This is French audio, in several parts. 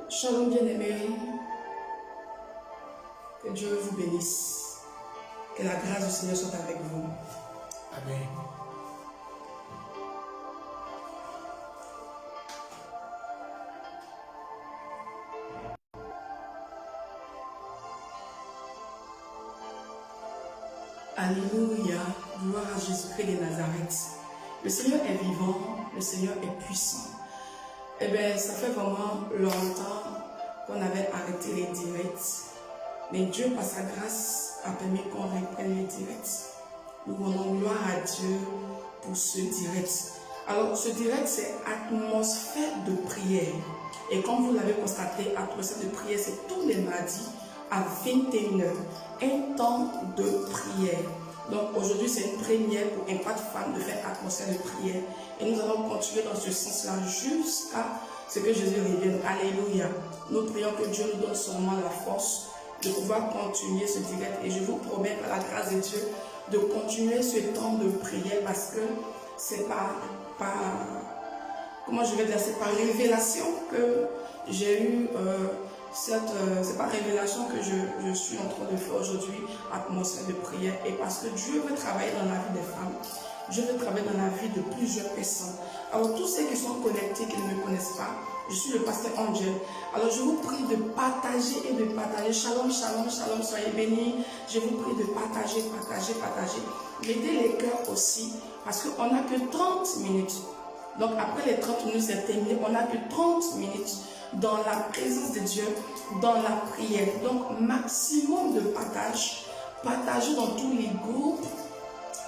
Shalom bien-aimés, que Dieu vous bénisse, que la grâce du Seigneur soit avec vous. Amen. Alléluia, gloire à Jésus-Christ de Nazareth. Le Seigneur est vivant, le Seigneur est puissant. Eh bien, ça fait vraiment longtemps qu'on avait arrêté les directs. Mais Dieu, par sa grâce, a permis qu'on reprenne les directs. Nous rendons gloire à Dieu pour ce direct. Alors, ce direct, c'est atmosphère de prière. Et comme vous l'avez constaté, atmosphère de prière, c'est tous les mardis à 21h. Un temps de prière. Donc, aujourd'hui, c'est une première pour Impact Femme de faire atmosphère de prière. Et nous allons continuer dans ce sens-là jusqu'à ce que Jésus revienne. Alléluia. Nous prions que Dieu nous donne seulement la force de pouvoir continuer ce direct. Et je vous promets, par la grâce de Dieu, de continuer ce temps de prière parce que c'est comment je vais dire, c'est par révélation que j'ai eu c'est par révélation que je suis en train de faire aujourd'hui atmosphère de prière. Et parce que Dieu veut travailler dans la vie des femmes, Dieu veut travailler dans la vie de plusieurs personnes. Alors tous ceux qui sont connectés, qui ne me connaissent pas, je suis le pasteur Angel. Alors je vous prie de partager et de partager. Shalom, shalom, shalom, soyez bénis. Je vous prie de partager, partager, partager. Mettez les cœurs aussi, parce qu'on n'a que 30 minutes. Donc après les 30 minutes, c'est terminé. On n'a que 30 minutes dans la présence de Dieu, dans la prière. Donc maximum de partage. Partagez dans tous les groupes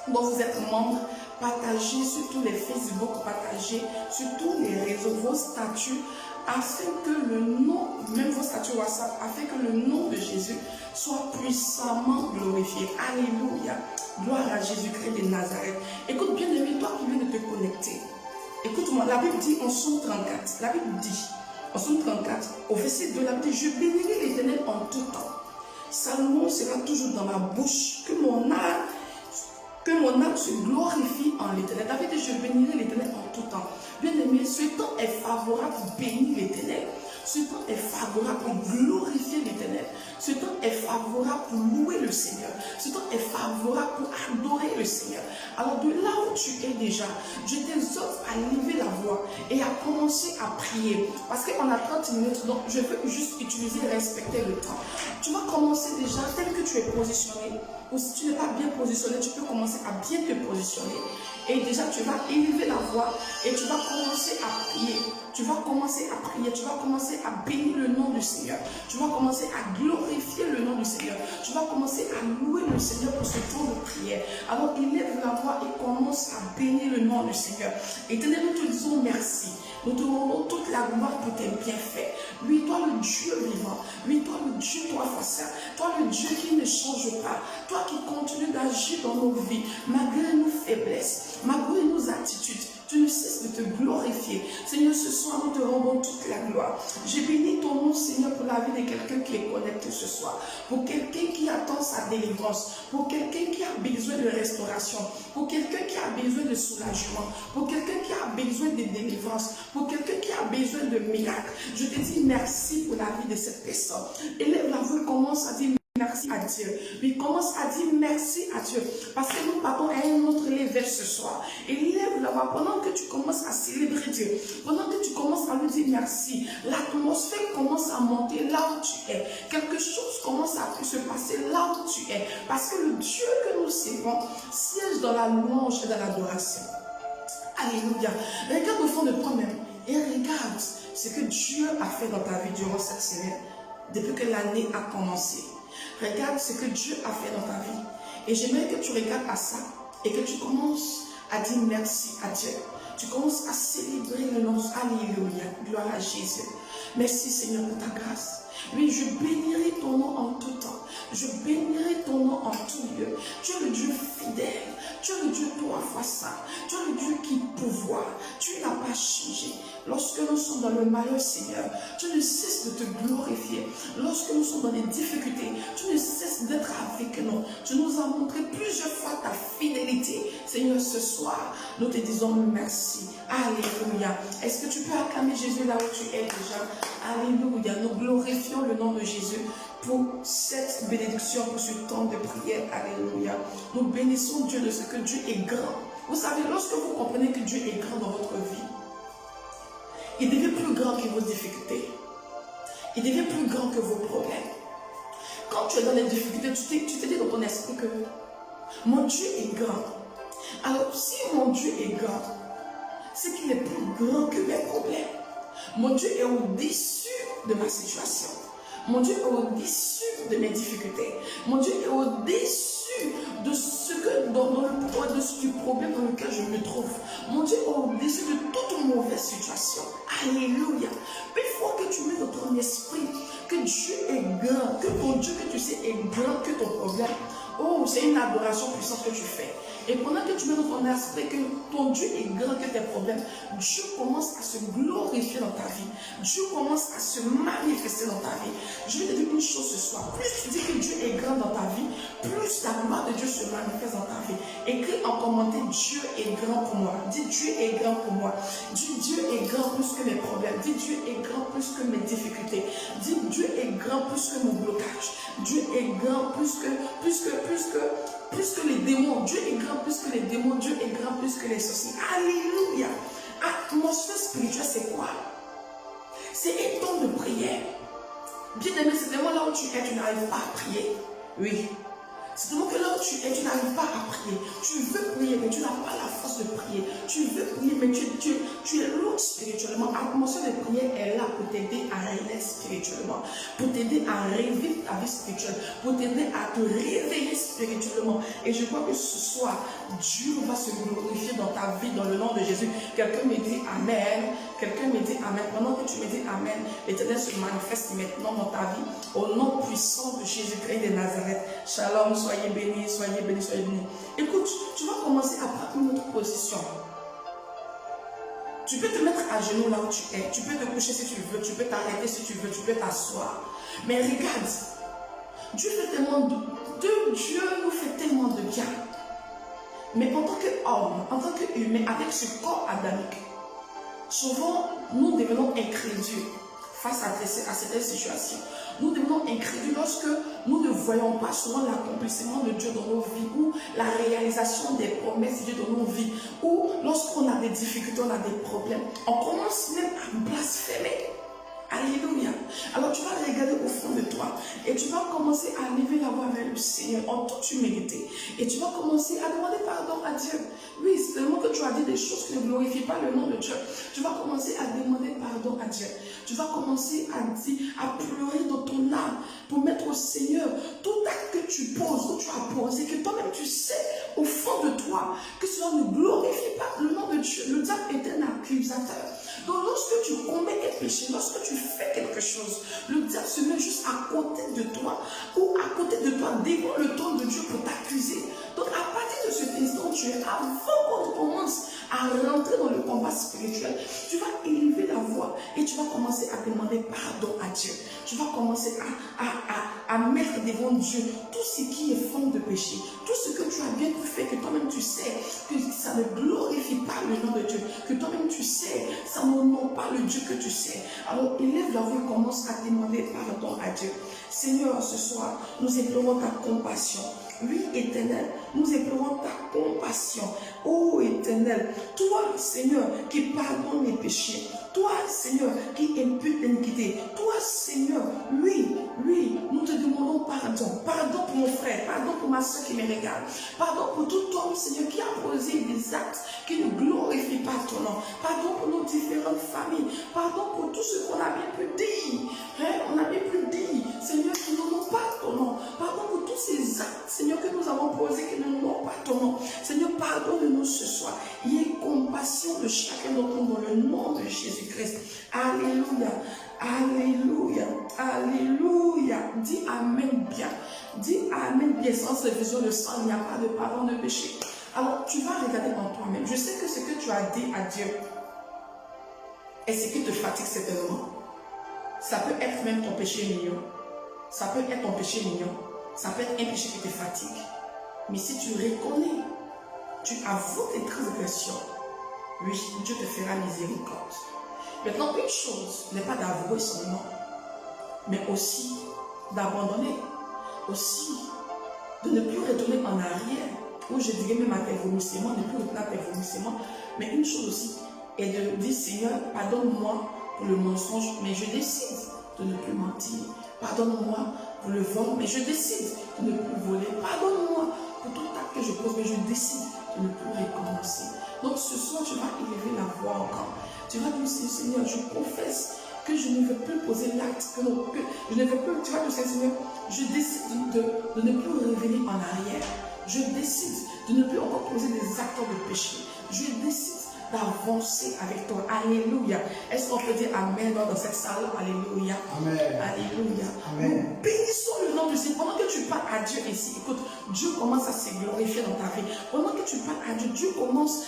dont vous êtes membre. Partagez sur tous les Facebook, partagez sur tous les réseaux, vos statuts, afin que le nom, même vos statuts WhatsApp, afin que le nom de Jésus soit puissamment glorifié. Alléluia. Gloire à Jésus-Christ de Nazareth. Écoute bien aimé, toi qui viens de te connecter. Écoute-moi, la Bible dit en Somme 34, la Bible dit, en Somme 34, au verset 2, la Bible dit, je bénirai l'Éternel en tout temps. Salomon sera toujours dans ma bouche, que mon âme se glorifie en l'Éternel. David dit, je bénirai l'Éternel en tout temps. Bien aimé, ce temps est favorable pour bénir l'Éternel. Ce temps est favorable pour glorifier l'Éternel. Ce temps est favorable pour louer le Seigneur. Ce temps est favorable pour adorer le Seigneur. Alors de là où tu es déjà, je t'exhorte à lever la voix et à commencer à prier. Parce qu'on a 30 minutes, donc je veux juste utiliser et respecter le temps. Tu vas commencer déjà tel que tu es positionné. Ou si tu n'es pas bien positionné, tu peux commencer à bien te positionner. Et déjà, tu vas élever la voix et tu vas commencer à prier. Tu vas commencer à prier, tu vas commencer à bénir le nom du Seigneur. Tu vas commencer à glorifier le nom du Seigneur. Tu vas commencer à louer le Seigneur pour ce temps de prière. Alors, élève la voix et commence à bénir le nom du Seigneur. Éternel, nous te disons merci. Nous te rendons toute la gloire pour tes bienfaits. Lui, toi le Dieu vivant. Lui, toi le Dieu trois façons. Toi le Dieu qui ne change pas. Toi qui continues d'agir dans nos vies, malgré nos faiblesses, malgré nos attitudes. Tu ne cesses de te glorifier. Seigneur, ce soir, nous te rendons toute la gloire. J'ai béni ton nom, Seigneur, pour la vie de quelqu'un qui est connecté ce soir. Pour quelqu'un qui attend sa délivrance. Pour quelqu'un qui a besoin de restauration. Pour quelqu'un qui a besoin de soulagement. Pour quelqu'un qui a besoin de délivrance. Pour quelqu'un qui a besoin de miracle. Je te dis merci pour la vie de cette personne. Élève la voix, commence à dire merci à Dieu. Oui, commence à dire merci à Dieu. Parce que nous partons à un autre level ce soir. Et lève la voix pendant que tu commences à célébrer Dieu. Pendant que tu commences à lui dire merci. L'atmosphère commence à monter là où tu es. Quelque chose commence à se passer là où tu es. Parce que le Dieu que nous servons siège dans la louange et dans l'adoration. Alléluia. Regarde au fond de toi-même et regarde ce que Dieu a fait dans ta vie durant cette semaine. Depuis que l'année a commencé. Regarde ce que Dieu a fait dans ta vie. Et j'aimerais que tu regardes à ça et que tu commences à dire merci à Dieu. Tu commences à célébrer le nom. Alléluia. Gloire à Jésus. Merci Seigneur pour ta grâce. Oui, je bénirai ton nom en tout temps. Je bénirai ton nom en tout lieu. Tu es le Dieu fidèle. Tu es le Dieu trois fois saint. Tu es le Dieu qui pourvoit. Tu n'as pas changé. Lorsque nous sommes dans le malheur, Seigneur, tu ne cesses de te glorifier. Lorsque nous sommes dans des difficultés, tu ne cesses d'être avec nous. Tu nous as montré plusieurs fois ta fidélité. Seigneur, ce soir, nous te disons merci. Alléluia. Est-ce que tu peux acclamer Jésus là où tu es déjà? Alléluia. Nous glorifions le nom de Jésus pour cette bénédiction, pour ce temps de prière. Alléluia. Nous bénissons Dieu de ce que Dieu est grand. Vous savez, lorsque vous comprenez que Dieu est grand dans votre vie, il devient plus grand que vos difficultés. Il devient plus grand que vos problèmes. Quand tu es dans les difficultés, tu te dis dans ton esprit que mon Dieu est grand. Alors, si mon Dieu est grand, c'est qu'il est plus grand que mes problèmes. Mon Dieu est au-dessus de ma situation. Mon Dieu est au-dessus de mes difficultés. Mon Dieu est au-dessus de ce que, du problème dans lequel je me trouve. Mon Dieu est au-dessus de toute mauvaise situation. Alléluia. Une fois que tu mets dans ton esprit que Dieu est grand, que ton Dieu que tu sais est grand que ton problème, oh, c'est une adoration puissante que tu fais. Et pendant que tu mets dans ton esprit que ton Dieu est grand que tes problèmes, Dieu commence à se glorifier dans ta vie. Dieu commence à se manifester dans ta vie. Je vais te dire une chose ce soir. Plus tu dis que Dieu est grand dans ta vie, plus la gloire de Dieu se manifeste dans ta vie. Écris en commentaire, Dieu est grand pour moi. Dis, Dieu est grand pour moi. Dis, Dieu est grand plus que mes problèmes. Dis, Dieu est grand plus que mes difficultés. Dis, Dieu est grand plus que mon blocage. Dieu est grand plus que les démons. Dieu est grand plus que les démons. Dieu est grand plus que les sorciers. Alléluia. Atmosphère spirituelle, c'est quoi? C'est un temps de prière. Bien aimé, c'est tellement là où tu es, tu n'arrives pas à prier. Oui. C'est tellement que là où tu es, tu n'arrives pas à prier. Tu veux prier, mais tu n'as pas la force de prier. Tu veux prier, mais tu es lourd spirituellement. L'atmosphère de prière est là pour t'aider à renaître spirituellement, pour t'aider à revivre ta vie spirituelle, pour t'aider à te réveiller spirituellement. Et je crois que ce soir, Dieu va se glorifier dans ta vie, dans le nom de Jésus. Quelqu'un me dit Amen. Quelqu'un me dit Amen. Pendant que tu me dis Amen, l'Éternel se manifeste maintenant dans ta vie. Au nom puissant de Jésus-Christ de Nazareth. Shalom, soyez bénis, soyez bénis, soyez bénis. Écoute, tu vas commencer à prendre une autre position. Tu peux te mettre à genoux là où tu es. Tu peux te coucher si tu veux. Tu peux t'arrêter si tu veux. Tu peux t'asseoir. Mais regarde, Dieu nous fait tellement de bien. Mais en tant qu'homme, en tant qu'humain, avec ce corps adamique, souvent, nous devenons incrédules face à certaines situations. Nous devenons incrédules lorsque nous ne voyons pas souvent l'accomplissement de Dieu dans nos vies ou la réalisation des promesses de Dieu dans nos vies. Ou lorsqu'on a des difficultés, on a des problèmes, on commence même à blasphémer. Alléluia. Alors tu vas regarder au fond de toi et tu vas commencer à lever la voix vers le Seigneur en toute humilité. Et tu vas commencer à demander pardon à Dieu. Oui, c'est tellement que tu as dit des choses qui ne glorifient pas le nom de Dieu. Tu vas commencer à demander pardon à Dieu. Tu vas commencer à pleurer dans ton âme pour mettre au Seigneur tout acte que tu poses, que tu as posé, que toi-même tu sais au fond de toi que cela ne glorifie pas le nom de Dieu. Le diable est un accusateur. Donc lorsque tu commets un péché, lorsque tu fais quelque chose, le diable se met juste à côté de toi ou à côté de toi devant le trône de Dieu pour t'accuser. Donc à partir de cet instant, avant qu'on commence à rentrer dans le combat spirituel, tu vas élever la voix et tu vas commencer à demander pardon à Dieu. Tu vas commencer à mettre devant Dieu tout ce qui est forme de péché, tout ce que tu as bien fait, que toi-même tu sais que ça ne glorifie pas le nom de Dieu, que toi-même tu sais, ça n'honore pas le Dieu que tu sais. Alors élève la voix et commence à demander pardon à Dieu. Seigneur, ce soir, nous implorons ta compassion. Oui, Éternel, nous implorons ta compassion. Oh Éternel, toi, Seigneur, qui pardonne les péchés. Toi, Seigneur, qui impute l'iniquité. Toi, Seigneur, oui, nous te demandons pardon. Pardon pour mon frère, pardon pour ma soeur qui me regarde. Pardon pour tout homme, Seigneur, qui a posé des actes qui ne glorifient pas ton nom. Pardon pour nos différentes familles. Pardon pour tout ce qu'on a bien pu dire. On a bien pu dire, Seigneur, qui n'honorent pas ton nom. Pardon pour tous ces actes, Seigneur, que nous avons posés qui n'honorent pas ton nom. Seigneur, pardonne-nous ce soir. Il y ait compassion de chacun d'entre nous dans le nom de Jésus-Christ. Alléluia. Alléluia. Alléluia. Dis Amen bien. Dis Amen bien. Sans vision de sang, il n'y a pas de pardon de péché. Alors, tu vas regarder en toi-même. Je sais que ce que tu as dit à Dieu est ce qui te fatigue certainement. Ça peut être même ton péché mignon. Ça peut être ton péché mignon. Ça peut être un péché qui te fatigue. Mais si tu reconnais, tu avoues tes transgressions, oui, Dieu te fera miséricorde. Maintenant, une chose n'est pas d'avouer seulement, mais aussi d'abandonner, aussi de ne plus retourner en arrière, ou je dirais même à tes vomissements, ne plus retourner à tes vomissements. Mais une chose aussi est de dire, Seigneur, pardonne-moi pour le mensonge, mais je décide de ne plus mentir. Pardonne-moi pour le vol, mais je décide de ne plus voler. Pardonne-moi pour tout acte que je pose, mais je décide de ne plus recommencer. Donc ce soir, tu vas élever la voix encore. Tu vas dire, Seigneur, je confesse que je ne veux plus poser l'acte, que je ne veux plus, tu vas dire, Seigneur, je décide de ne plus revenir en arrière. Je décide de ne plus encore poser des actes de péché. Je décide d'avancer avec toi. Alléluia. Est-ce qu'on peut dire Amen dans cette salle? Alléluia. Amen. Alléluia. Amen. Nous bénissons le nom de Dieu. Pendant que tu parles à Dieu ici, écoute, Dieu commence à se glorifier dans ta vie. Pendant que tu parles à Dieu, Dieu commence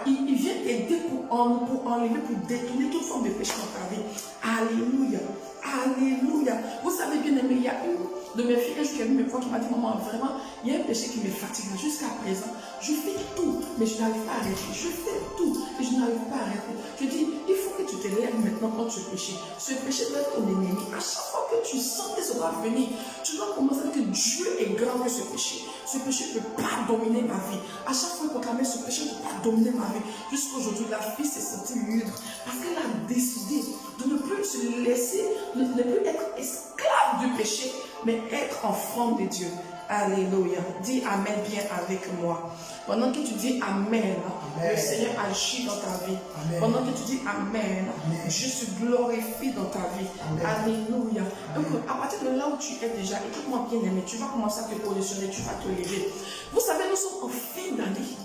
il vient t'aider pour enlever, pour détourner toute forme de péché dans ta vie. Alléluia. Alléluia. Vous savez bien aimé, il y a une de mes filles qui me voit, qui m'a dit, maman, vraiment, il y a un péché qui me fatigue. Jusqu'à présent, je fais tout, mais je n'arrive pas à arrêter. Je fais tout, mais je n'arrive pas à arrêter. Je dis, il faut que tu te lèves maintenant contre ce péché. Ce péché doit être ton ennemi. À chaque fois que tu sens que ça va venir, tu dois commencer à dire que Dieu est grand que ce péché. Ce péché ne peut pas dominer ma vie. À chaque fois proclamer ce péché ne peut pas dominer ma vie. Jusqu'aujourd'hui, la fille s'est sentie libre parce qu'elle a décidé de ne plus se laisser, de ne plus être esclave du péché, mais être enfant de Dieu. Alléluia. Dis Amen bien avec moi. Pendant que tu dis Amen, le Seigneur agit dans ta vie. Amen. Pendant que tu dis Amen, Dieu se glorifie dans ta vie. Amen. Alléluia. Donc, à partir de là où tu es déjà, écoute-moi bien aimé, tu vas commencer à te positionner, tu vas te lever. Vous savez, nous sommes en fin d'année.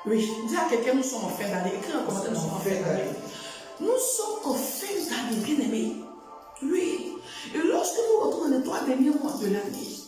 Oui, dis à quelqu'un, nous sommes en fin d'année. Écris un commentaire, nous sommes en fin d'année. Nous sommes en fin d'année, bien aimé. Oui. Et lorsque nous retrouvons les 3 derniers mois de l'année,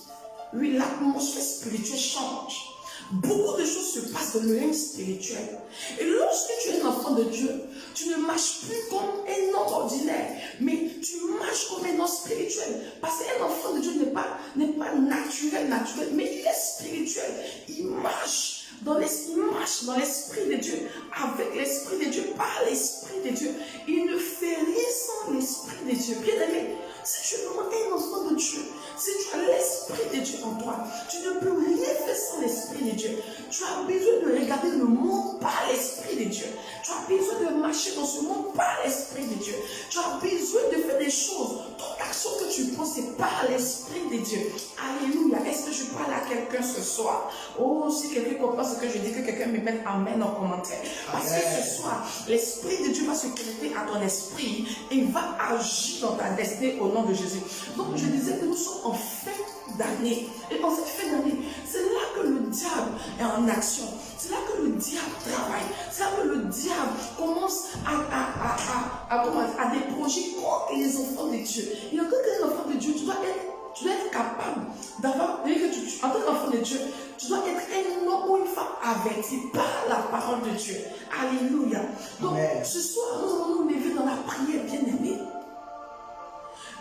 oui, l'atmosphère spirituelle change. Beaucoup de choses se passent dans le règne spirituel. Et lorsque tu es un enfant de Dieu, tu ne marches plus comme un homme ordinaire, mais tu marches comme un homme spirituel. Parce qu'un enfant de Dieu n'est pas naturel, mais il est spirituel. Il marche dans l'esprit de Dieu, avec l'esprit de Dieu, par l'esprit de Dieu. Il ne fait rien sans l'esprit de Dieu. Bien aimé, si tu es vraiment un enfant de Dieu, si tu as l'esprit de Dieu en toi, tu ne peux rien faire sans l'esprit de Dieu. Tu as besoin de regarder le monde par l'esprit de Dieu. Tu as besoin de marcher dans ce monde par l'esprit de Dieu. Tu as besoin de faire des choses. Toute action que tu prends, c'est par l'esprit de Dieu. Alléluia. Est-ce que je parle à quelqu'un ce soir? Oh, si quelqu'un comprend ce que je dis, que quelqu'un me mette Amen en commentaire. Parce que ce soir, l'esprit de Dieu va se connecter à ton esprit et va agir dans ta destinée au nom de Jésus. Donc, je disais que nous sommes en fin d'année. Et dans cette fin d'année, c'est là que le diable est en action. C'est là que le diable travaille. C'est là que le diable commence à des projets contre les enfants de Dieu. Et quand tu es un enfant de Dieu, tu dois être capable d'avoir, en tant qu'enfant de Dieu, tu dois être un homme ou une femme averti par la parole de Dieu. Alléluia. Donc, ce soir, nous allons nous lever dans la prière, bien-aimée.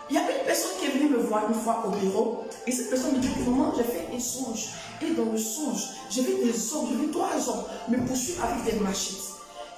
Il y a une personne qui est venue me voir une fois au bureau, et cette personne me dit que maman, j'ai fait un songe. Et dans le songe, j'ai vu des hommes, j'ai vu 3 hommes me poursuivre avec des machettes.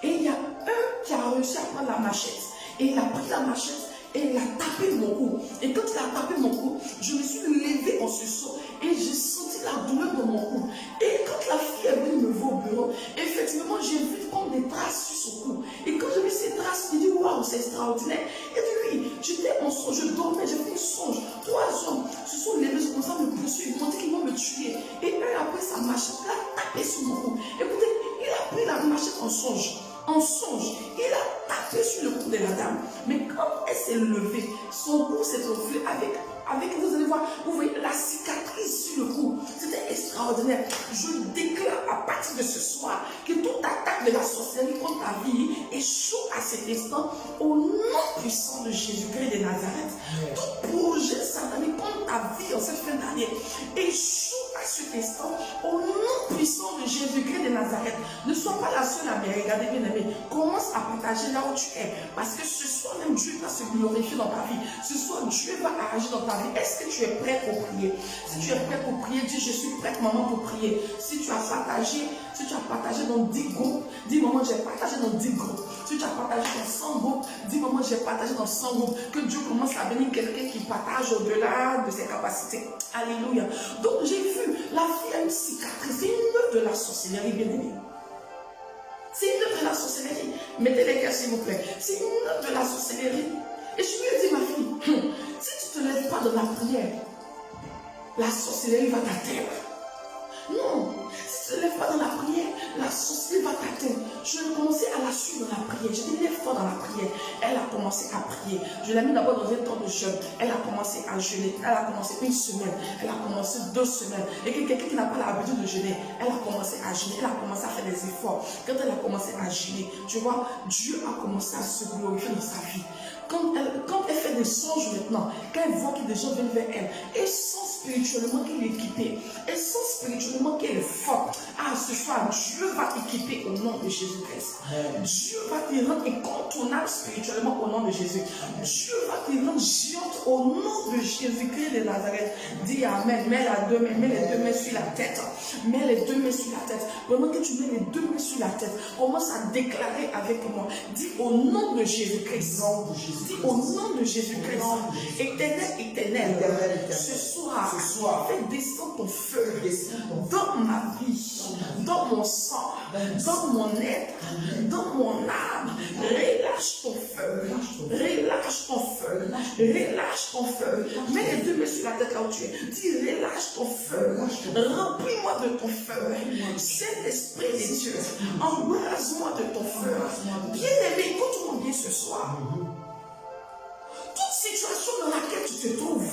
Et il y a un qui a réussi à prendre la machette. Et il a pris la machette et il a tapé mon cou. Et quand il a tapé mon cou, je me suis levée en sursaut et j'ai senti la douleur dans mon cou. Et quand la fille est venue me voir au bureau, effectivement, j'ai vu comme des traces sur son cou. Et quand j'ai vu ces traces, j'ai dit waouh, c'est extraordinaire. Et puis oui, j'étais en songe, je dormais, j'ai fait un songe. 3 hommes se sont levés, se commencent à me poursuivre, ils m'ont dit qu'ils vont me tuer. Et un après sa machette, il a tapé sur mon cou. Écoutez, il a pris la machette en songe. En songe, il a tapé sur le cou de la dame. Mais quand elle s'est levée, son cou s'est enflé avec, vous allez voir, vous voyez la cicatrice sur le cou. C'était extraordinaire. Je déclare à partir de ce soir que toute attaque de la sorcellerie contre ta vie échoue à cet instant au nom puissant de Jésus-Christ de Nazareth. Tout projet satanique contre ta vie en cette fin d'année échoue à cet instant au nom puissant de Jésus-Christ de Nazareth. Ne sois pas la seule à me regarder, bien aimé. Commence à partager là où tu es. Parce que ce soir même Dieu va se glorifier dans ta vie. Ce soir Dieu va agir dans ta vie. Est-ce que tu es prêt pour prier? Si tu es prêt pour prier, dis je suis prête maman pour prier. Si tu as partagé Si tu as partagé dans 10 groupes, dis maman, j'ai partagé dans 10 groupes. Si tu as partagé dans 100 groupes, dis maman, j'ai partagé dans 100 groupes. Que Dieu commence à bénir quelqu'un qui partage au-delà de ses capacités. Alléluia. Donc j'ai vu, la fille a une cicatrice. C'est une œuvre de la sorcellerie, bien aimée. C'est une œuvre de la sorcellerie. Mettez les cœurs s'il vous plaît. C'est une œuvre de la sorcellerie. Et je lui ai dit, ma fille, si tu ne te lèves pas dans la prière, la sorcellerie va t'atteindre. Non, si tu ne te lèves pas dans la prière, la sorcellerie va t'atteindre. Je vais commencer à la suivre dans la prière. Je dis, lève-toi dans la prière. Elle a commencé à prier. Je l'ai mis d'abord dans un temps de jeûne. Elle a commencé à jeûner. Elle a commencé une semaine. Elle a commencé 2 semaines. Et quelqu'un qui n'a pas l'habitude de jeûner, elle a commencé à jeûner. Elle a commencé à faire des efforts. Quand elle a commencé à jeûner, tu vois, Dieu a commencé à se glorifier dans sa vie. Quand elle fait des songes maintenant, quand elle voit que des gens viennent vers elle, elle sent spirituellement qu'elle est équipée. Elle sent spirituellement qu'elle est forte. Ah, ce soir, Dieu va t'équiper au nom de Jésus-Christ. Dieu va te rendre incontournable spirituellement au nom de Jésus. Dieu va te rendre géante au nom de Jésus-Christ de Nazareth. Dis Amen. Mets les deux mains sur la tête. Mets les 2 mains sur la tête. Pendant que tu mets les 2 mains sur la tête, commence à déclarer avec moi. Dis au nom de Jésus-Christ. Dis au nom de Jésus-Christ. Éternel, ce soir, fais descendre ton feu dans ma vie, dans mon sang, dans mon être, dans mon âme. Relâche ton feu. Relâche ton feu. Relâche ton feu. Mets les 2 mains sur la tête là où tu es. Dis relâche ton feu. Remplis-moi de ton feu. Saint-Esprit de Dieu, embrase-moi de ton feu. Bien-aimé, écoute-moi bien ce soir. Toute situation dans laquelle tu te trouves,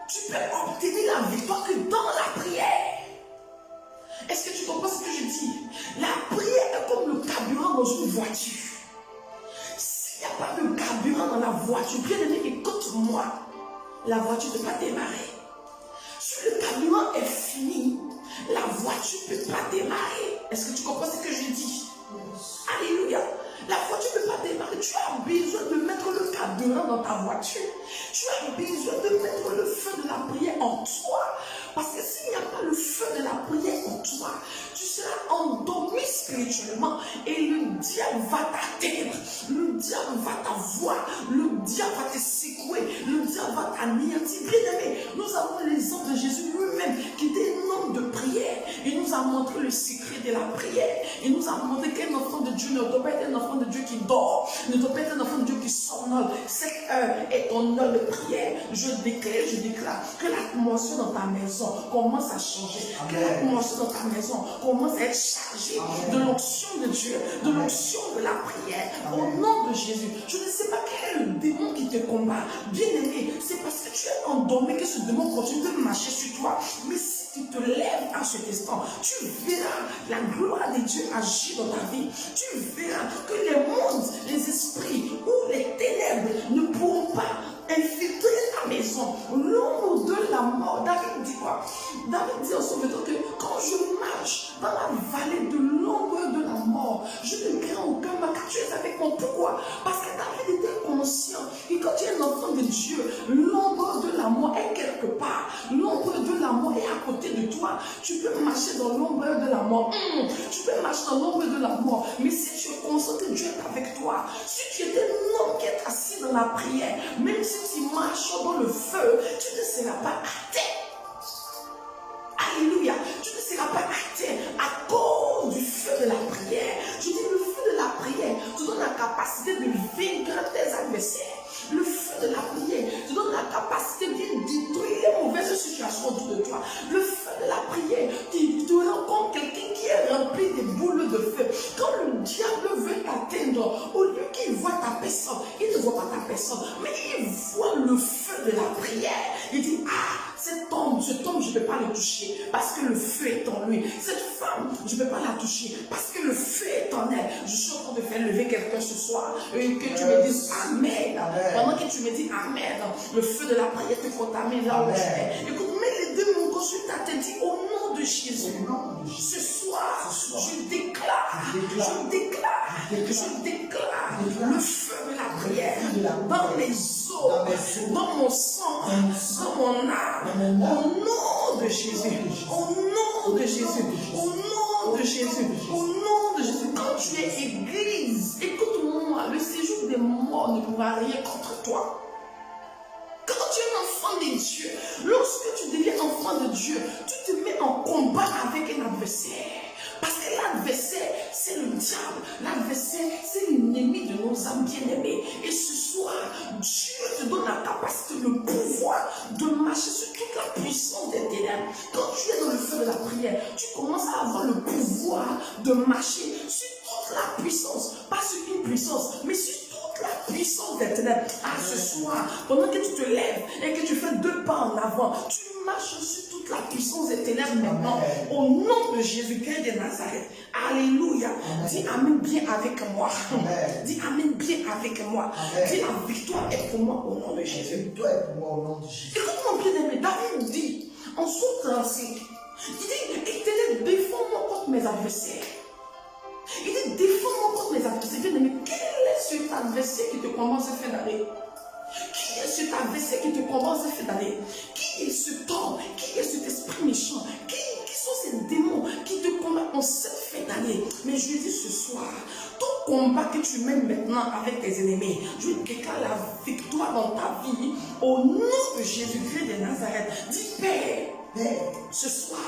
tu peux obtenir la victoire que dans la prière. Est-ce que tu comprends ce que je dis? La prière est comme le carburant dans une voiture. S'il n'y a pas de carburant dans la voiture, bien aimé, écoute-moi, la voiture ne peut pas démarrer. Si le carburant est fini, la voiture ne peut pas démarrer. Est-ce que tu comprends ce que je dis? Alléluia. La voiture ne peut pas démarrer. Tu as besoin de mettre le carburant dans ta voiture. Tu as besoin de mettre le feu de la prière en toi. Parce que s'il n'y a pas le feu de la prière en toi, tu seras endormi spirituellement et le diable va t'atteindre. Le diable va t'avoir. Le diable va te secouer. Le diable va t'anéantir. Bien aimé, nous avons l'exemple de Jésus lui-même qui était un homme de prière. Il nous a montré le secret de la prière. Il nous a montré qu'un enfant de Dieu ne doit pas être un enfant de Dieu qui dort. Ne doit pas être un enfant de Dieu qui somnole. Cette heure est ton heure de prière. Je déclare que l'atmosphère dans ta maison commence à changer. Que l'atmosphère dans ta maison commence à être chargée de l'onction de Dieu, de l'onction de la prière. Au nom de Jésus. Je ne sais pas quel est le démon qui te combat. Bien aimé, c'est parce que tu es endormi que ce démon continue de marcher sur toi. Mais si tu te lèves à cet instant, tu verras la gloire de Dieu agir dans ta vie. Tu verras que les mondes, les esprits ou les ténèbres ne pourront pas infiltrer ta maison. L'ombre de la mort. David dit quoi? David dit en son Sauveteur que quand je marche dans la vallée de l'ombre de la mort, je ne crains aucun mal car tu es avec moi. Pourquoi? Parce que David était conscient que quand tu es un enfant de Dieu, l'ombre de la mort est quelque part. L'ombre de la mort est à côté de toi. Tu peux marcher dans l'ombre de la mort. Tu peux marcher dans l'ombre de la mort. Mais si tu es conscient que Dieu est avec toi, si tu es un homme qui est assis dans la prière, même si tu marches dans le feu, tu ne seras pas atteint. Alléluia. Tu ne seras pas atteint à cause du feu de la prière. Je dis le feu de la prière te donne la capacité de vaincre tes adversaires. Le feu de la prière te donne la capacité de détruire les mauvaises situations autour de toi. Le feu de la prière te rend comme quelqu'un qui est rempli de boules de feu. Quand le diable veut t'atteindre, au lieu qu'il voit ta personne, il ne voit pas ta personne, mais il voit le feu de la prière. Il dit, cet homme, je ne peux pas le toucher parce que le feu est en lui. Cette femme, je ne peux pas la toucher parce que le feu est en elle. Je suis en train de faire lever quelqu'un ce soir et que tu me dises Amen. Pendant que tu me dis Amen, le feu de la prière te contamine là où tu es. Écoute, mets les deux mots sur ta tête, dis au nom de Jésus. Ce soir, je déclare le feu de la prière dans les os, dans mon sang, dans mon âme, au nom nom de Jésus, au nom de Jésus, au nom de Jésus, au nom de Jésus. Quand tu es église, écoute-moi, le séjour des morts ne pourra rien contre toi. Quand tu es enfant de Dieu, lorsque tu deviens enfant de Dieu, tu te mets en combat avec un adversaire. Parce que l'adversaire, c'est le diable. L'adversaire, c'est l'ennemi de nos âmes bien-aimées. Et ce soir, Dieu te donne la capacité, le pouvoir de marcher sur toute la puissance des ténèbres. Quand tu es dans le feu de la prière, tu commences à avoir le pouvoir de marcher sur toute la puissance. Pas sur une puissance, mais sur toute la puissance des ténèbres. Ah, ce soir, pendant que tu te lèves et que tu fais 2 pas en avant, tu marches sur toute la puissance des ténèbres maintenant. Au nom de Jésus-Christ de Nazareth. Alléluia. Dis Amen bien avec moi. Dis Amen bien avec moi. Dis la victoire est pour moi au nom de Jésus. Écoute-moi bien aimé, David dit en Sourate 35, il dit, Éternel, défends-moi contre mes adversaires. Il dit, défends-moi contre mes adversaires. Bien aimé, quel est cet adversaire qui te commence à faire d'année? Qui est cet adversaire qui te commence à faire d'année? Qui est ce temps? Qui est cet esprit méchant? Qui sont ces démons qui te combattent en cette fin d'année? Mais je dis ce soir, tout combat que tu mènes maintenant avec tes ennemis, je déclare la victoire dans ta vie au nom de Jésus-Christ de Nazareth. Dis Père, ce soir,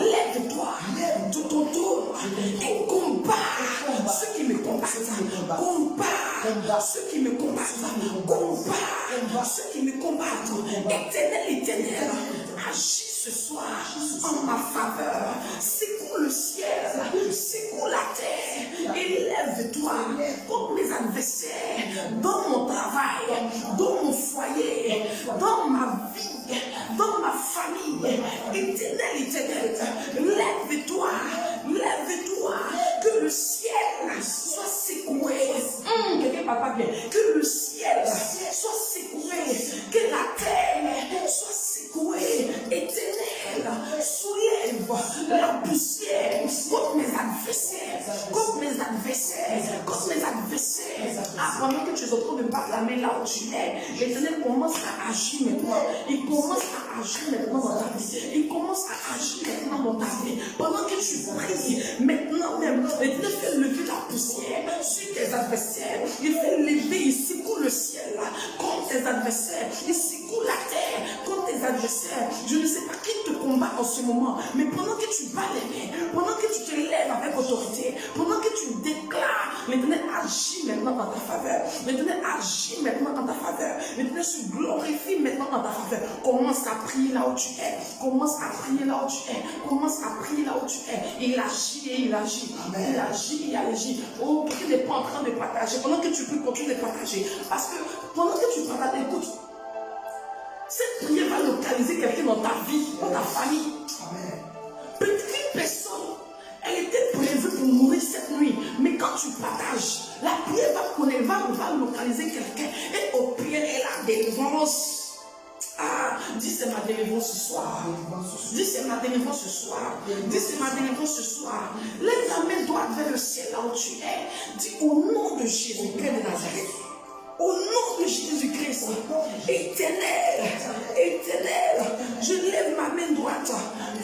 lève-toi de ton trône et combat ceux qui me combattent. Combat ceux qui me combattent. Combat ceux qui me combattent. Éternel, agis ce soir en ma faveur. Secoue le ciel, secoue la terre et lève-toi contre mes adversaires dans mon travail, dans mon foyer, dans ma vie, dans ma famille. Éternel, lève-toi, que le ciel soit secoué. Quelqu'un papa bien, que le ciel soit secoué, que la terre soit secouée. Éternel, soulève la poussière contre mes adversaires, Ah, pendant que tu es en train de battre la main là où tu es, l'Éternel commence à agir maintenant. Il commence à agir maintenant dans ta vie. Il commence à agir maintenant dans ta vie. Pendant que tu pries, maintenant même, l'Éternel fait lever la poussière sur tes adversaires. Il fait lever, il secoue le ciel là contre tes adversaires. Il secoue la terre contre tes adversaires. Je ne sais pas qui te combat en ce moment, mais pendant que tu bats les mains, pendant que tu te lèves avec autorité, pendant que tu déclares, l'Éternel agit maintenant en ta faveur. L'Éternel agit maintenant en ta faveur. L'Éternel se glorifie maintenant en ta faveur. Commence à prier là où tu es. Commence à prier là où tu es. Commence à prier là où tu es. Il agit et il agit. Amen. Il agit et il agit. Oh, tu n'es pas en train de partager. Pendant que tu pries, continue de partager. Parce que pendant que tu partages, écoute, cette prière va localiser quelqu'un dans ta vie, dans ta famille. Amen. Peut-être qu'une personne, elle était prévue pour mourir cette nuit. Mais quand tu partages, la prière va localiser quelqu'un. Et au pire, elle a délivrance. Ah, dis c'est ma délivrance ce soir. Dis c'est ma délivrance ce soir. Dis c'est ma délivrance ce soir. Lève la main droite vers le ciel là où tu es. Dis au nom de Jésus-Christ de Nazareth. Au nom de Jésus-Christ, éternel, je lève ma main droite.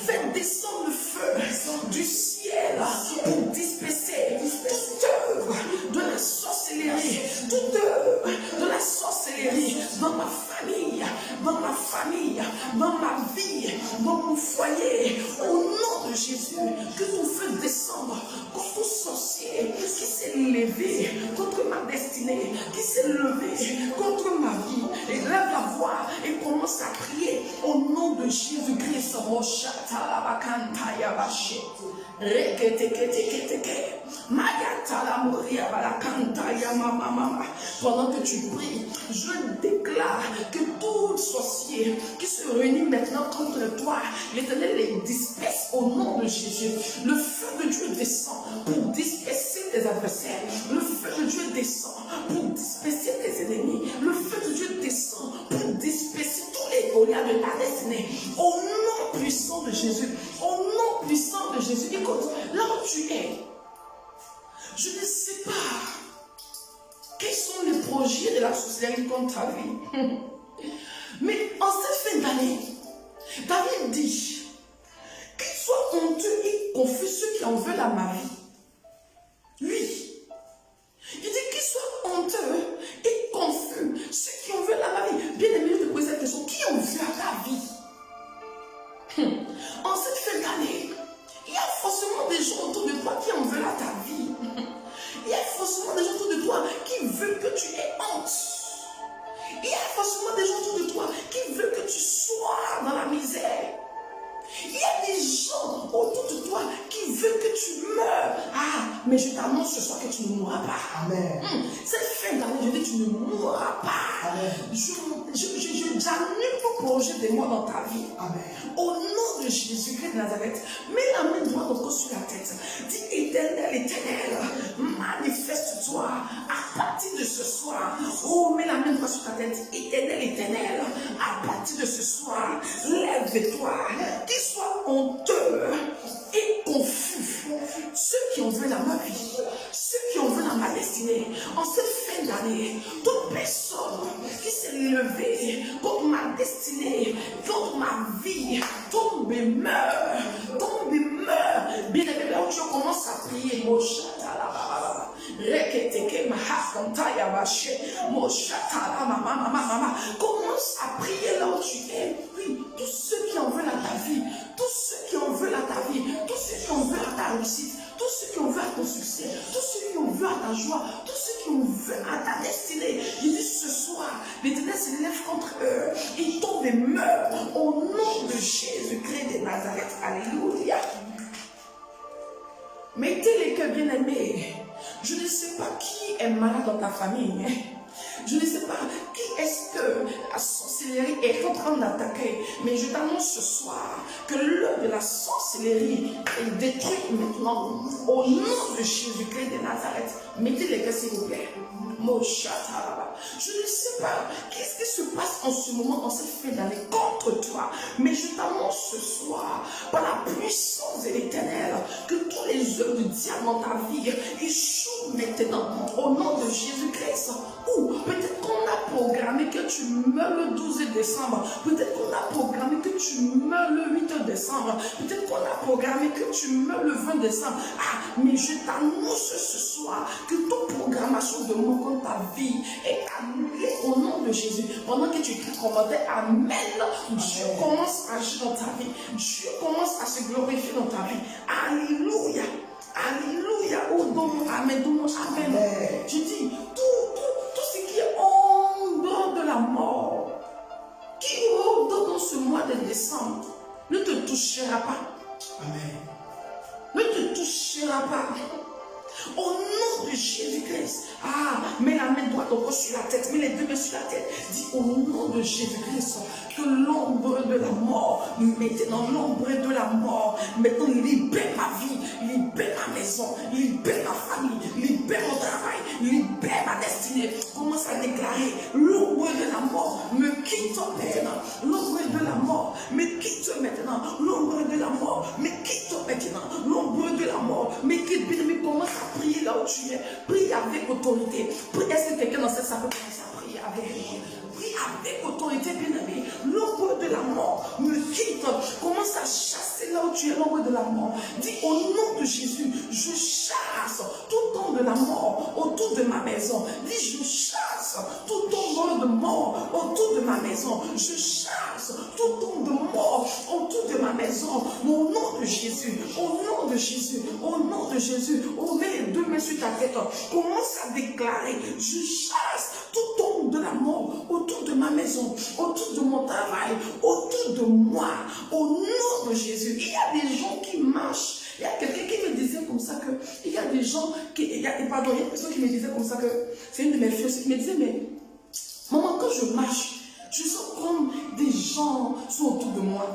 Fais descendre le feu du ciel pour disperser toute œuvre de la sorcellerie, toute œuvre de la sorcellerie dans ma famille, dans ma vie, dans mon foyer. Au nom de Jésus, que ton feu descende contre tout sorcier qui s'est levé contre ma destinée, qui s'est levé contre ma vie. Et lève la voix et commence à prier au nom de Jésus-Christ. Pendant que tu pries, je déclare que tout sorcier qui se réunit maintenant contre toi, l'Éternel les disperse au nom de Jésus. Le feu de Dieu descend pour disperser tes adversaires. Le feu de Dieu descend pour disperser tes ennemis. Le feu de Dieu descend pour disperser tous les Goliaths de ta destinée. Au nom puissant de Jésus. Au nom puissant de Jésus. Écoute, là où tu es, je ne sais pas quels sont les projets de la sorcellerie contre ta vie. Mais en cette fin d'année, David dit, qu'il soit honteux et confus ceux qui en veulent à ma vie. Lui, il dit qu'il soit honteux et confus ceux qui en veulent à ma vie. Bien aimé, je te pose cette question, qui en veut à ta vie? En cette fin d'année, il y a forcément des gens autour de toi qui en veulent à ta vie. Il y a forcément des gens autour de toi qui veulent que tu aies honte. Il y a forcément des gens autour de toi qui veulent que tu sois dans la misère. Il y a des gens autour de toi qui veulent que tu meurs. Ah, mais je t'annonce ce soir que tu ne mourras pas. Amen. Cette fin d'année, je dis tu ne mourras pas. Amen. J'annule tout projet de mort dans ta vie. Amen. Au nom de Jésus-Christ de Nazareth, mets la main droite encore sur la tête. Dis éternel, éternel, manifeste-toi à partir de ce soir. Oh, mets la main droite sur ta tête. Éternel, éternel, à partir de ce soir, lève-toi. Qu'il soit honteux et confus. Ceux qui ont vu dans ma vie, ceux qui ont vu dans ma destinée, en cette fin d'année, toute personne qui s'est levée contre ma destinée, contre ma vie, tombe et meurt, tombe et meurt. Bien aimé, là où tu commences à prier, mon chatala, commence à prier là où tu es. Oui, tous ceux qui en veulent à ta vie, tous ceux qui en veulent à ta vie, tous ceux qui en veulent à ta réussite, tous ceux qui en veulent à ton succès, tous ceux qui en veulent à ta joie, tous ceux qui en veulent à ta destinée. Il dit ce soir, l'Éternel se lève contre eux, ils tombent et meurent au nom de Jésus-Christ de Nazareth. Alléluia. Mettez les cœurs bien aimés. Je ne sais pas qui est malade dans ta famille. Je ne sais pas qui est-ce que la sorcellerie est en train d'attaquer. Mais je t'annonce ce soir que l'œuvre de la sorcellerie est détruite maintenant. Au nom de Jésus-Christ de Nazareth. Mettez les cœurs s'il vous plaît. Je ne sais pas qu'est-ce qui se passe en ce moment, dans cette fin d'année contre toi. Mais je t'annonce ce soir, par la puissance de l'Éternel, que tous les œuvres du diable dans ta vie échouent maintenant. Au nom de Jésus-Christ. Ou peut-être qu'on a programmé que tu meurs le 12 décembre. Peut-être qu'on a programmé que tu meurs le 8 décembre. Peut-être qu'on a programmé que tu meurs le 20 décembre. Ah, mais je t'annonce ce soir que toute programmation de mort contre ta vie est annulée au nom de Jésus. Pendant que tu écris commentaire, Amen, Dieu commence à agir dans ta vie. Dieu commence à se glorifier dans ta vie. Alléluia. Alléluia. Oh, donne-moi Amen. Donne-moi Amen. Je dis, tout ce qui est en dehors de la mort, qui dans ce mois de décembre, ne te touchera pas. Amen. Ne te touchera pas. Au nom de Jésus-Christ. Ah, mets la main droite encore sur la tête. Mets les deux mains sur la tête. Dis au nom de Jésus-Christ que l'ombre de la mort, maintenant l'ombre de la mort, maintenant libère ma vie, libère ma maison, libère ma famille, libère mon travail, libère ma destinée. Commence à déclarer l'ombre de la mort me quitte maintenant. L'ombre de la mort me quitte maintenant. L'ombre de la mort me quitte maintenant. L'ombre de la mort me quitte. Mais commence à prier là où tu es. Prie avec autorité. Est-ce que quelqu'un dans cette salle peut commencer à prier avec lui? Prie avec autorité, bien aimé. L'ombre de la mort me quitte. Commence à chasser là où tu es, l'ombre de la mort. Dis au nom de Jésus, je chasse tout ombre de la mort autour de ma maison. Dis je chasse tout ombre de mort autour de ma maison. Je chasse tout ombre de mort autour de ma maison. Au nom de Jésus, au nom de Jésus, au nom de Jésus. Oh, mets les deux mains sur ta tête. Commence à déclarer, je chasse tout ombre de la mort autour de ma maison, autour de mon travail, autour de moi, au nom de Jésus. Il y a des gens qui marchent. Il y a quelqu'un qui me disait comme ça que, il y a des gens qui, il y a une personne qui me disait comme ça que, c'est une de mes filles qui me disait, mais, maman, quand je marche, je sens comme des gens sont autour de moi.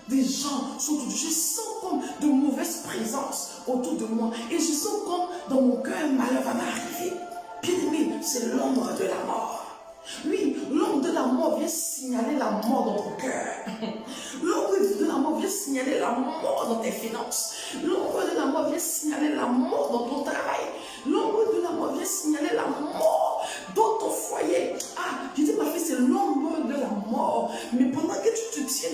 Des gens sont autour de moi. Je sens comme de mauvaises présences autour de moi. Et je sens comme dans mon cœur, un malheur va m'arriver. Bien aimé, c'est l'ombre de la mort. Oui, l'ombre de la mort vient signaler la mort dans ton cœur. L'ombre de la mort vient signaler la mort dans tes finances. L'ombre de la mort vient signaler la mort dans ton travail. L'ombre de la mort vient signaler la mort dans ton foyer. Ah, je dis ma fille, c'est l'ombre de la mort. Mais pendant que tu te tiens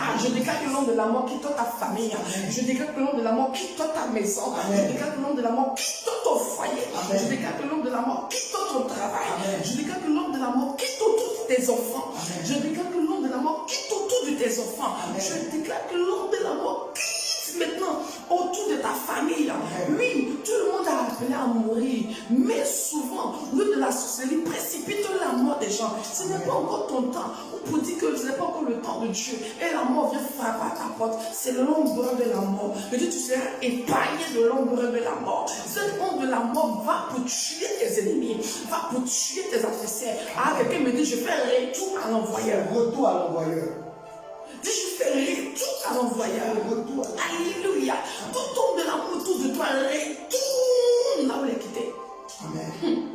Ah, je déclare que le nom de la mort quitte ta famille. Je déclare que le nom de la mort quitte ta maison. Je déclare que le nom de la mort quitte ton foyer. Je déclare que le nom de la mort quitte ton travail. Je déclare que le nom de la mort quitte autour de tes enfants. Je déclare que le nom de la mort quitte autour de tes enfants. Je déclare que le nom de la mort quitte maintenant autour de ta famille. Oui, tout le monde a appelé à mourir, mais souvent, le de la sorcellerie précipite la mort des gens. Ce n'est pas encore ton temps. On peut dire que ce n'est pas encore le temps de Dieu. Et la mort vient frapper à ta porte. C'est l'ombre de la mort. Mais Dieu, tu seras épargné de l'ombre de la mort. Cette ombre de la mort va pour tuer tes ennemis, va pour tuer tes adversaires. Ah, quelqu'un me dit, je fais retour à l'envoyeur. Retour à l'envoyeur. Dis, je fais retour à l'envoyeur. Alléluia. Tout tombe de l'amour autour de toi. Retourne là où il est quitté. Amen.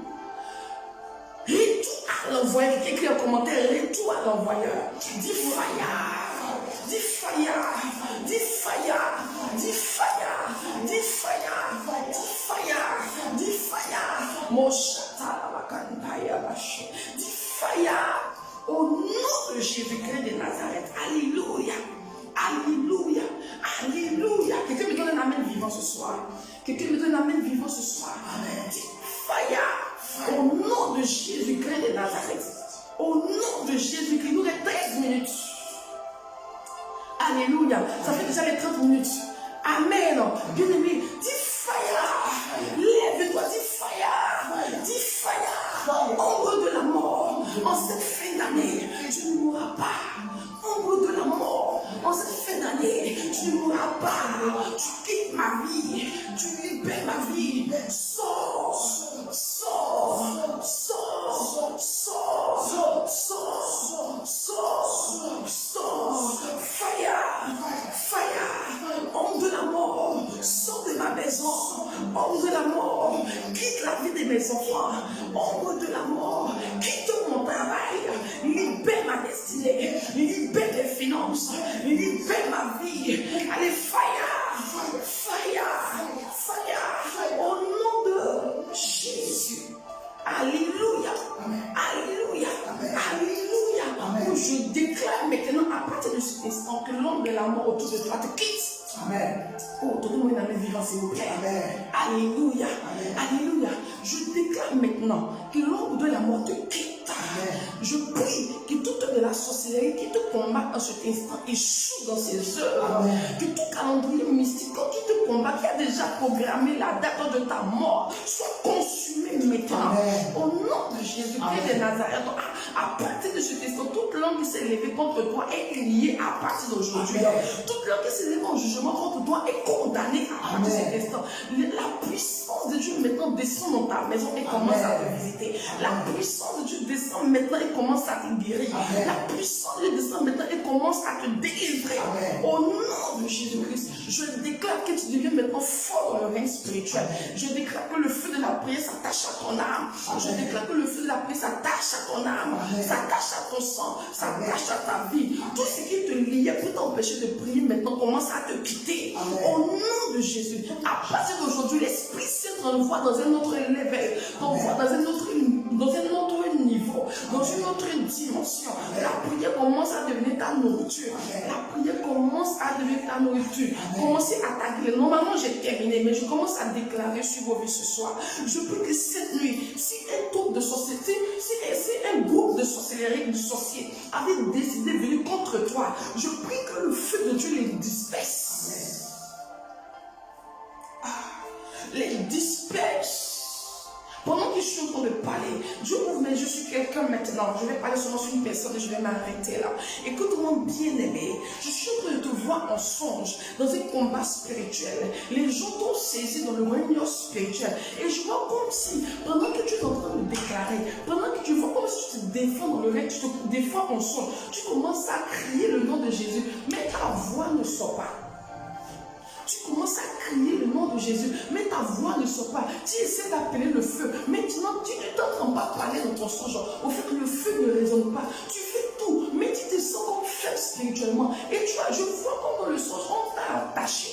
Retour à l'envoyeur. Quelqu'un écrit en commentaire, retour à l'envoyeur. Dis fire. Dis fire. Dis fire. Dis fire. Dis fire. Dis fire. Dis fire. Mon chata la bakandaya baché. Dis fire. Au nom de Jésus-Christ de Nazareth. Alléluia. Alléluia. Alléluia. Quelqu'un me donne un amen vivant ce soir. Quelqu'un me donne un amen vivant ce soir. Amen. Dis fire. Au nom de Jésus-Christ de Nazareth. Au nom de Jésus-Christ. Nous les 13 minutes. Alléluia. Ça fait déjà les 30 minutes. Amen. Bien aimé. Dis fire. Lève-toi. Dis fire. Dis fire. Ombre de la mort. En cette fin d'année, tu ne mourras pas. Ombre de la mort. En cette fin d'année, tu ne mourras pas. Tu quittes ma vie. Tu libères ma vie. Sors. Sors. Sors. Sors. Sors. Sors. Sors. Fire. Fire. Ombre de la mort. Sors de ma maison. Ombre de la mort. Quitte la vie de mes enfants. Ombre de la mort. Quitte mon travail. Libère ma destinée. Libère mes finances. Libère ma vie. Allez, fire. Fire. Fire. Au nom de Jésus. Alléluia. Alléluia. Alléluia. Je déclare maintenant à partir de cet instant que l'ombre de la mort autour de toi te quitte. Amen. Oh, donnez-moi une amène vivant, s'il vous plaît. Amen. Alléluia. Amen. Alléluia. Je déclare maintenant que l'ombre de la mort te quitte. Amen. Je prie que toute de la sorcellerie qui te combat en cet instant échoue dans ses œuvres. Amen. Que tout calendrier mystique qui te combat, qui a déjà programmé la date de ta mort, soit consumé maintenant. Amen. Au nom de Jésus-Christ de Nazareth, à partir de cet instant, toute langue qui s'est levée contre toi est liée à partir d'aujourd'hui. Toute langue qui s'est levée en jugement contre toi est condamnée à partir de cet instant. La puissance de Dieu maintenant descend dans ta maison et commence à te visiter. La puissance de Dieu descend maintenant et commence à te guérir. Amen. La puissance de Dieu descend maintenant et commence à te délivrer. Amen. Au nom de Jésus-Christ, je déclare que tu deviens maintenant fort dans le règne spirituel. Je déclare que le feu de la prière s'attache à ton âme. Amen. Je déclare que le feu de la prière s'attache à ton âme, s'attache à ton sang, s'attache à ta vie. Tout ce qui te liait pour t'empêcher de prier maintenant commence à te quitter. Amen. Au nom de Jésus, à partir d'aujourd'hui, l'Esprit Saint t'envoie dans un autre level, t'envoie dans un autre niveau, dans une autre dimension. La prière commence à devenir ta nourriture. La prière commence à devenir ta nourriture. Commencez à t'agréer. Normalement, j'ai terminé, mais je commence à déclarer sur vos vies ce soir. Je prie que cette nuit, si un groupe de sorcellerie, si un groupe de sorcellerie, de sorciers avait décidé de venir contre toi, je prie que le feu de Dieu les disperse. Les disperse. Pendant que je suis en train de parler, je suis quelqu'un maintenant. Je vais parler seulement sur une personne et je vais m'arrêter là. Écoute-moi bien aimé. Je suis en train de te voir en songe dans un combat spirituel. Les gens t'ont saisi dans le royaume spirituel. Et je vois comme si, pendant que tu es en train de déclarer, pendant que tu vois comme si tu te défends dans le règne, tu te défends en songe, tu commences à crier le nom de Jésus, mais ta voix ne sort pas. Tu commences à crier le nom de Jésus, mais ta voix ne sort pas. Tu essaies d'appeler le feu. Maintenant, tu ne t'entends pas parler dans ton songe. Au fait que le feu ne résonne pas. Tu fais tout, mais tu te sens comme faible spirituellement. Et je vois comme dans le songe, on t'a attaché.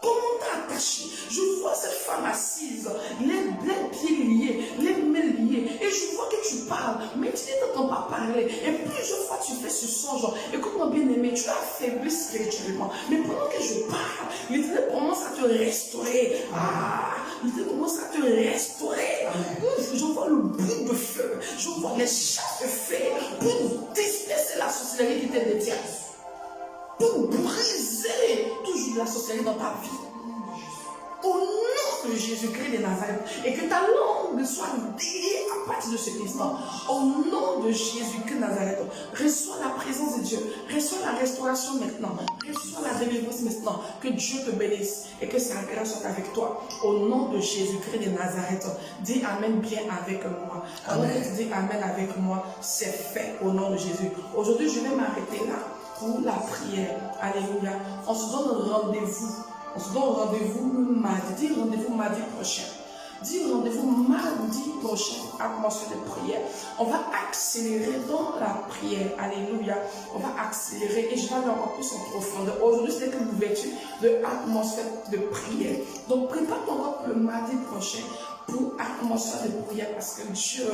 Comment on t'a attachées. Je vois cette femme assise, les pieds liés, les mains liées. Et je vois que tu parles, mais tu ne t'entends pas parler. Et plusieurs fois, tu fais ce son, genre, écoute-moi bien aimé, tu as affaibli spirituellement. Mais pendant que je parle, l'Éternel commence à te restaurer. L'Éternel commence à te restaurer. Je vois le bout de feu. Je vois les chats de feu pour disperser la sorcellerie qui t'est dédiée. Pour briser toujours la sorcellerie dans ta vie. Au nom de Jésus-Christ de Nazareth. Et que ta langue soit déliée à partir de cet instant. Au nom de Jésus-Christ de Nazareth. Reçois la présence de Dieu. Reçois la restauration maintenant. Reçois la délivrance maintenant. Que Dieu te bénisse. Et que sa grâce soit avec toi. Au nom de Jésus-Christ de Nazareth. Dis Amen bien avec moi. Alors que tu dis Amen avec moi, c'est fait au nom de Jésus. Aujourd'hui, je vais m'arrêter là pour la prière. Alléluia. On se donne rendez-vous. On se donne rendez-vous mardi. Dis rendez-vous mardi prochain. Dis rendez-vous mardi prochain. Atmosphère de prière. On va accélérer dans la prière. Alléluia. On va accélérer et je vais aller encore plus en profondeur. Aujourd'hui, c'est que l'ouverture de l'atmosphère de prière. Donc, prépare-toi encore pour le mardi prochain pour atmosphère de prière parce que Dieu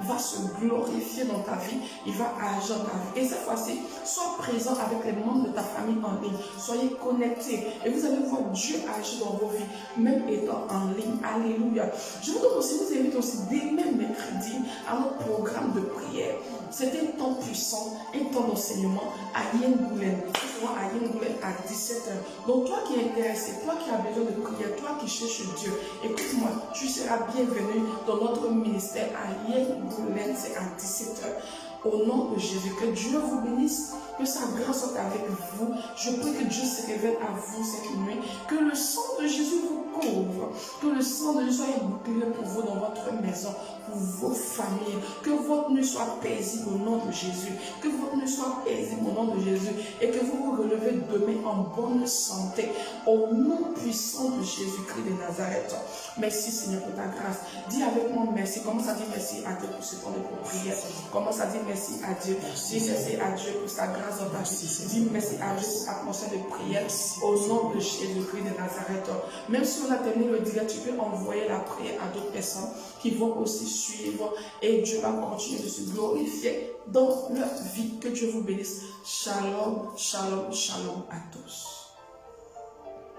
va se glorifier dans ta vie, il va agir dans ta vie. Et cette fois-ci, sois présent avec les membres de ta famille en ligne, soyez connectés et vous allez voir Dieu agir dans vos vies, même étant en ligne. Alléluia. Je vous donne aussi, vous invite aussi dès même mercredi à notre programme de prière. C'est un temps puissant, un temps d'enseignement à Yengoulen. À Yengoulen à 17h. Donc toi qui es intéressé, toi qui as besoin de prière, toi qui cherches Dieu, écoute-moi, tu seras bienvenue dans notre ministère à Yengoulen, c'est à 17h. Au nom de Jésus, que Dieu vous bénisse, que sa grâce soit avec vous. Je prie que Dieu se révèle à vous cette nuit, que le sang de Jésus vous couvre, que le sang de Jésus soit un bouclier pour vous dans votre maison, pour vos familles, que votre nuit soit paisible au nom de Jésus, que votre nuit soit paisible au nom de Jésus et que vous vous relevez demain en bonne santé, au nom puissant de Jésus-Christ de Nazareth. Merci Seigneur pour ta grâce. Dis avec moi merci. Commence à dire merci à Dieu pour ce temps de prière. Commence à dire merci à Dieu. Dis merci à Dieu pour sa grâce dans ta vie. Dis merci à Dieu pour l'atmosphère de prière au nom de Jésus-Christ de Nazareth. Même si on a terminé le direct, tu peux envoyer la prière à d'autres personnes qui vont aussi suivre et Dieu va continuer de se glorifier dans leur vie. Que Dieu vous bénisse. Shalom, shalom, shalom à tous.